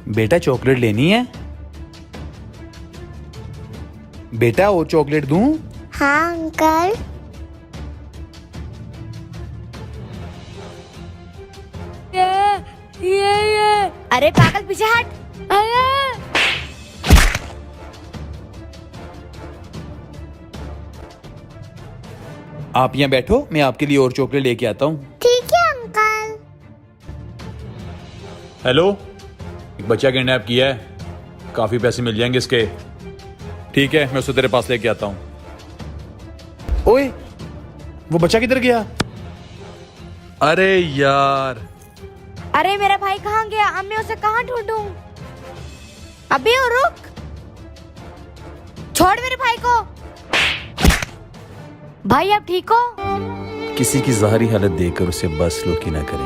बेटा चॉकलेट लेनी है? बेटा और चॉकलेट दूं? हाँ अंकल। ये अरे पागल पीछे हट। आप यहाँ बैठो, मैं आपके लिए और चॉकलेट लेके आता हूँ। ठीक है अंकल। हेलो, एक बच्चा किडनैप किया है, काफी पैसे मिल जाएंगे इसके। ठीक है, मैं उसे तेरे पास लेके आता हूँ। ओए, वो बच्चा किधर गया? अरे यार, अरे मेरा भाई कहाँ गया? अब मैं उसे कहाँ ढूंढूं? अबे ओ रुक, छोड़ मेरे भाई को। भाई आप ठीक हो? किसी की ज़ाहिरी हालत देखकर उसे बस लो की ना करें।